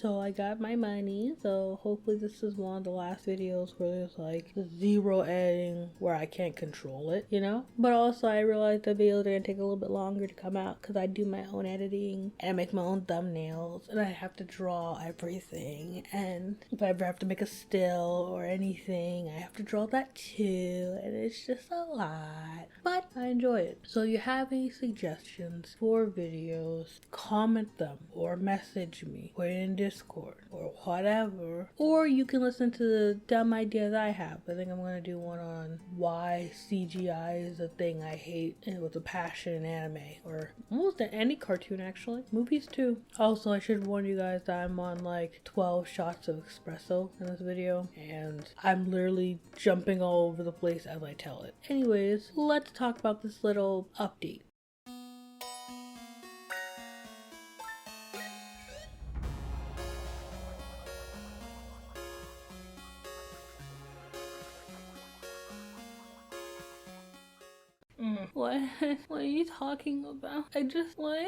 So I got my money. So hopefully this is one of the last videos where there's like zero editing where I can't control it, you know? But also I realized the videos are gonna take a little bit longer to come out because I do my own editing and I make my own thumbnails and I have to draw everything. And if I ever have to make a still or anything, I have to draw that too. And it's just a lot. But I enjoy it. So you have any suggestions for videos, comment them or message me, put it in Discord or whatever. Or you can listen to the dumb ideas I have. I think I'm going to do one on why CGI is a thing I hate and with a passion in anime or almost any cartoon actually. Movies too. Also, I should warn you guys that I'm on like 12 shots of espresso in this video and I'm literally jumping all over the place as I tell it. Anyways, let's talk about this little update. What? What are you talking about? What?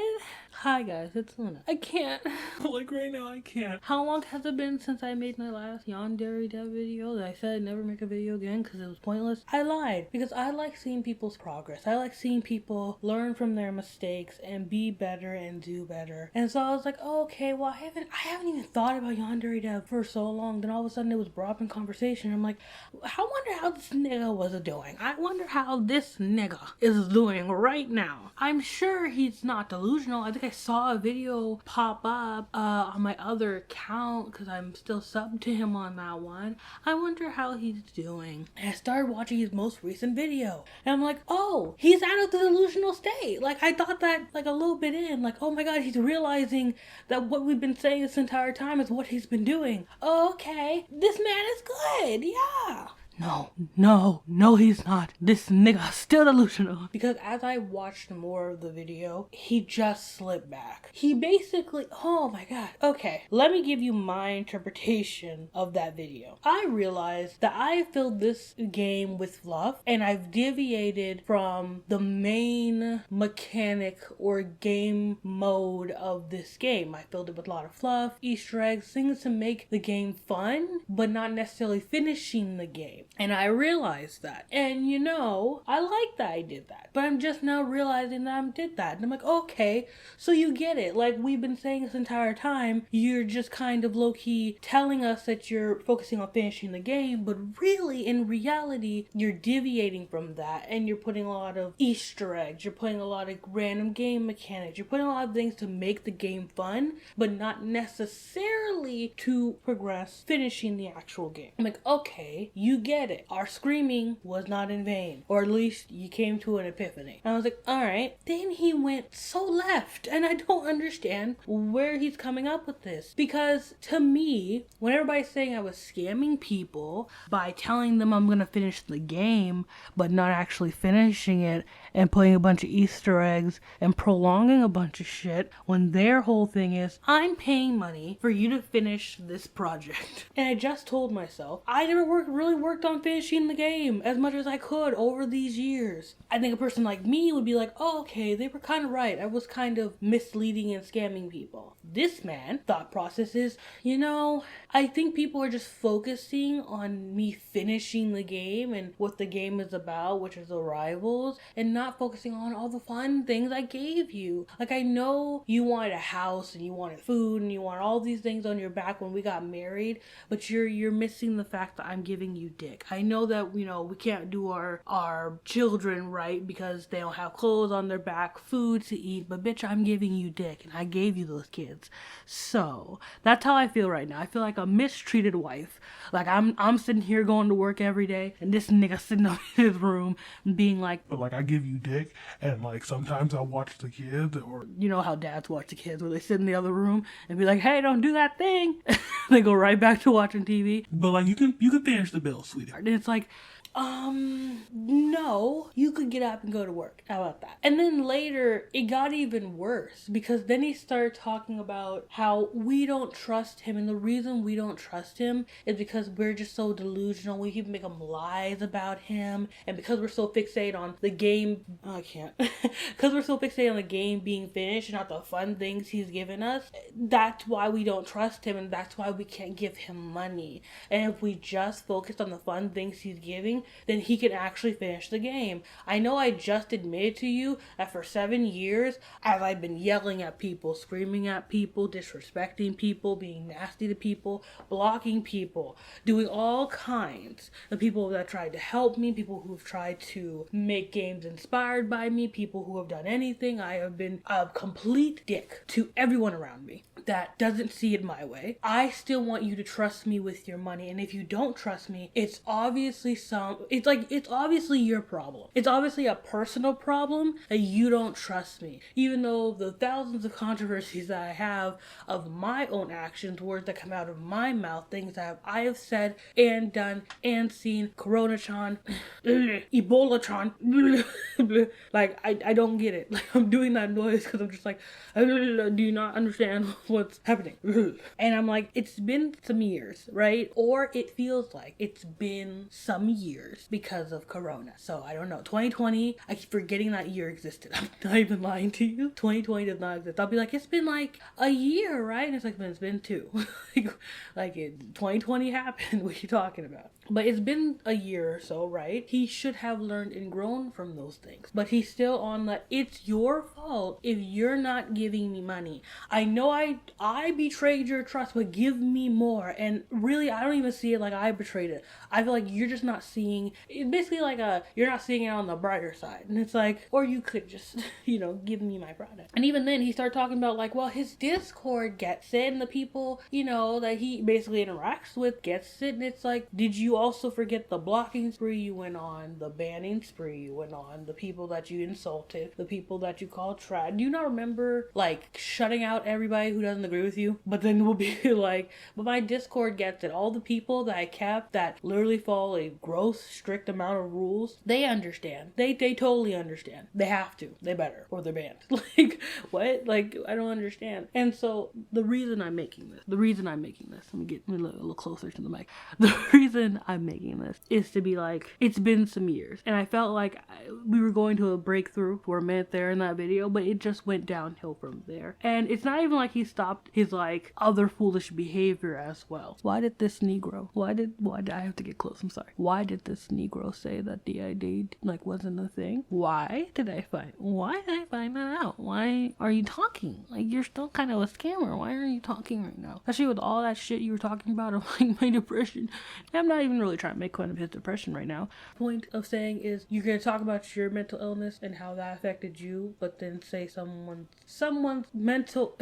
Hi guys, it's Luna. I can't. Like right now, I can't. How long has it been since I made my last YandereDev video that I said I'd never make a video again because it was pointless? I lied because I like seeing people's progress. I like seeing people learn from their mistakes and be better and do better. And so I was like, oh, okay, well I haven't even thought about YandereDev for so long. Then all of a sudden it was brought up in conversation. I'm like, I wonder how this nigga was doing. I wonder how this nigga is doing right now. I'm sure he's not delusional. I think I saw a video pop up on my other account because I'm still subbed to him on that one. I wonder how he's doing. And I started watching his most recent video and I'm like, oh, he's out of the delusional state. Like I thought that like a little bit in, like, oh my god, he's realizing that what we've been saying this entire time is what he's been doing. Oh, okay, this man is good. Yeah. No, he's not. This nigga still delusional. Because as I watched more of the video, he just slipped back. He basically, oh my god. Okay, let me give you my interpretation of that video. I realized that I filled this game with fluff and I've deviated from the main mechanic or game mode of this game. I filled it with a lot of fluff, Easter eggs, things to make the game fun, but not necessarily finishing the game. And I realized that. And you know, I like that I did that. But I'm just now realizing that I did that. And I'm like, okay, so you get it. Like we've been saying this entire time, you're just kind of low-key telling us that you're focusing on finishing the game, but really, in reality, you're deviating from that. And you're putting a lot of Easter eggs. You're putting a lot of random game mechanics. You're putting a lot of things to make the game fun, but not necessarily to progress finishing the actual game. I'm like, okay, you get it. Our screaming was not in vain, or at least you came to an epiphany. And I was like, all right. Then he went so left, and I don't understand where he's coming up with this. Because to me, when everybody's saying I was scamming people by telling them I'm gonna finish the game, but not actually finishing it, and putting a bunch of Easter eggs and prolonging a bunch of shit, when their whole thing is, I'm paying money for you to finish this project. And I just told myself, I never really worked on finishing the game as much as I could over these years. I think a person like me would be like, oh, okay, they were kind of right. I was kind of misleading and scamming people. This man thought process is, you know, I think people are just focusing on me finishing the game and what the game is about, which is the rivals, and not focusing on all the fun things I gave you. Like, I know you wanted a house and you wanted food and you wanted all these things on your back when we got married, but you're missing the fact that I'm giving you dick. I know that, you know, we can't do our children right because they don't have clothes on their back, food to eat, but bitch, I'm giving you dick and I gave you those kids. So that's how I feel right now. I feel like a mistreated wife. Like I'm sitting here going to work every day and this nigga sitting up in his room being like, but like I give you dick and like sometimes I'll watch the kids, or you know how dads watch the kids where they sit in the other room and be like, hey, don't do that thing. They go right back to watching TV. But like you can finish the bill, sweetie. And it's like, no, you could get up and go to work. How about that? And then later, it got even worse because then he started talking about how we don't trust him. And the reason we don't trust him is because we're just so delusional. We keep making lies about him. And because we're so fixated on the game, I can't. Because we're so fixated on the game being finished and not the fun things he's given us, that's why we don't trust him. And that's why we can't give him money. And if we just focused on the fun things he's giving, then he can actually finish the game. I know I just admitted to you that for 7 years, as I've been yelling at people, screaming at people, disrespecting people, being nasty to people, blocking people, doing all kinds of people that tried to help me, people who've tried to make games inspired by me, people who have done anything. I have been a complete dick to everyone around me that doesn't see it my way. I still want you to trust me with your money, and if you don't trust me, it's obviously your problem. It's obviously a personal problem that you don't trust me. Even though the thousands of controversies that I have of my own actions, words that come out of my mouth, things that I have said and done and seen, Corona-chan, Ebola-chan, like, I don't get it. Like, I'm doing that noise because I'm just like, do you not understand what's happening? And I'm like, it's been some years, right? Or it feels like it's been some years because of Corona. So I don't know. 2020, I keep forgetting that year existed. I'm not even lying to you. 2020 does not exist. I'll be like, it's been like a year, right? And it's like, it's been 2. 2020 happened. What are you talking about? But it's been a year or so, right? He should have learned and grown from those things. But he's still on the, it's your fault if you're not giving me money. I know I betrayed your trust, but give me more. And really, I don't even see it like I betrayed it. I feel like you're just not seeing, it's basically like you're not seeing it on the brighter side. And it's like, or you could just, give me my product. And even then, he started talking about like, well, his Discord gets it, and the people, that he basically interacts with gets it. And it's like, did you also forget the blocking spree you went on, the banning spree you went on, the people that you insulted, the people that you called trash? Do you not remember like shutting out everybody who doesn't agree with you? But then we'll be like, but my Discord gets it. All the people that I kept that literally follow a gross, strict amount of rules, they understand. They totally understand. They have to. They better. Or they're banned. Like, what? Like, I don't understand. And so the reason I'm making this, let me get a little closer to the mic. The reason I'm making this is to be like, it's been some years. And I felt like we were going to a breakthrough for a minute there in that video, but it just went downhill from there. And it's not even like he stopped his like other foolish behavior as well. Why did this Negro, why did I have to get close? I'm sorry. Why did this Negro say that DID like wasn't a thing? Why did I find that out? Why are you talking? Like, you're still kind of a scammer. Why are you talking right now? Especially with all that shit you were talking about of like my depression. And I'm not even really trying to make fun of his depression right now. Point of saying is you're going to talk about your mental illness and how that affected you, but then say someone's mental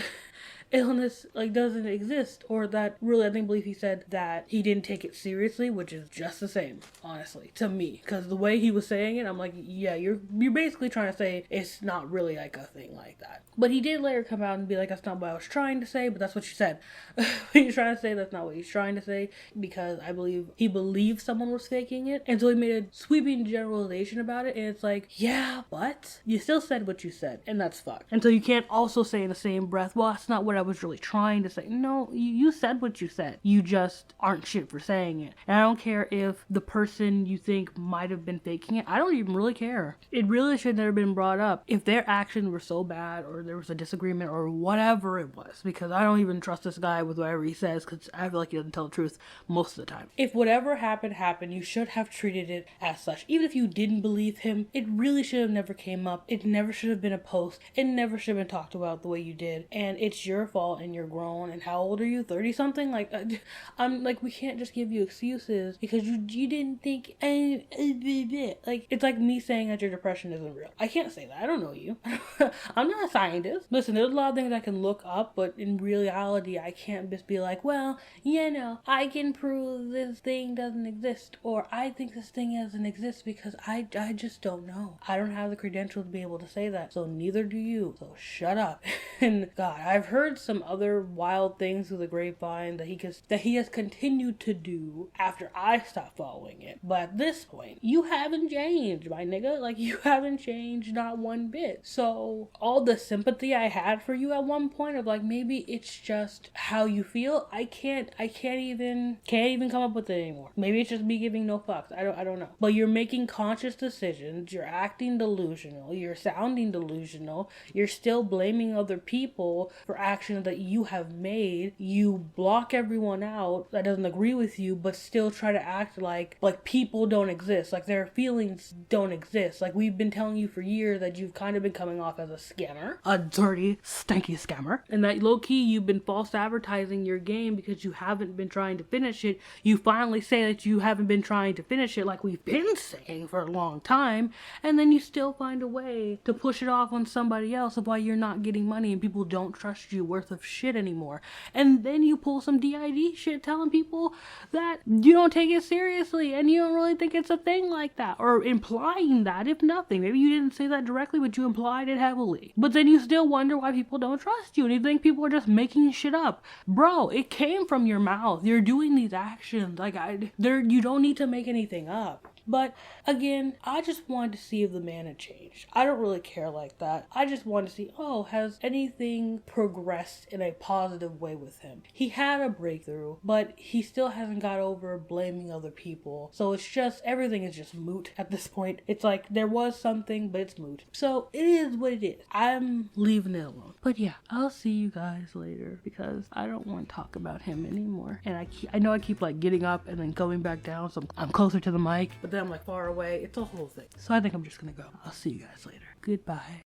illness like doesn't exist, or that really, I think, believe he said that he didn't take it seriously, which is just the same, honestly, to me, because the way he was saying it, I'm like, yeah, you're basically trying to say it's not really like a thing like that. But he did later come out and be like, that's not what I was trying to say, but that's what you said. He's trying to say that's not what he's trying to say, because I believe he believed someone was faking it, and so he made a sweeping generalization about it, and it's like, yeah, but you still said what you said, and that's fucked. And so you can't also say in the same breath, well, that's not what I was really trying to say. No, you said what you said. You just aren't shit for saying it. And I don't care if the person you think might have been faking it. I don't even really care. It really should have never been brought up. If their actions were so bad, or there was a disagreement, or whatever it was, because I don't even trust this guy with whatever he says, because I feel like he doesn't tell the truth most of the time. If whatever happened, you should have treated it as such. Even if you didn't believe him, it really should have never came up. It never should have been a post. It never should have been talked about the way you did. And it's your fault, and you're grown. And how old are you? 30 something? Like, I'm like, we can't just give you excuses because you didn't think, like, it's like me saying that your depression isn't real. I can't say that. I don't know you. I'm not a scientist. Listen, there's a lot of things I can look up, but in reality, I can't just be like, well, I can prove this thing doesn't exist, or I think this thing doesn't exist, because I just don't know. I don't have the credentials to be able to say that, so neither do you. So shut up. And God, I've heard some other wild things through the grapevine that he has continued to do after I stopped following it. But at this point, you haven't changed, my nigga. Like, you haven't changed not one bit. So all the sympathy I had for you at one point of like, maybe it's just how you feel, I can't even come up with it anymore. Maybe it's just me giving no fucks. I don't know. But you're making conscious decisions, you're acting delusional, you're sounding delusional, you're still blaming other people for actions that you have made. You block everyone out that doesn't agree with you, but still try to act like people don't exist, like their feelings don't exist. Like, we've been telling you for years that you've kind of been coming off as a scammer, a dirty, stanky scammer, and that low-key you've been false advertising your game because you haven't been trying to finish it. You finally say that you haven't been trying to finish it like we've been saying for a long time, and then you still find a way to push it off on somebody else of why you're not getting money and people don't trust you worth of shit anymore. And then you pull some DID shit telling people that you don't take it seriously and you don't really think it's a thing like that, or implying that, if nothing. Maybe you didn't say that directly, but you implied it heavily. But then you still wonder why people don't trust you and you think people are just making shit up. Bro, it came from your mouth. You're doing these actions. Like, you don't need to make anything up. But again, I just wanted to see if the man had changed. I don't really care like that. I just wanted to see, has anything progressed in a positive way with him? He had a breakthrough, but he still hasn't got over blaming other people. So it's just, everything is just moot at this point. It's like, there was something, but it's moot. So it is what it is. I'm leaving it alone. But yeah, I'll see you guys later because I don't want to talk about him anymore. And I know I keep like getting up and then going back down, so I'm closer to the mic, but then I'm like far away. It's a whole thing. So I think I'm just gonna go. I'll see you guys later. Goodbye.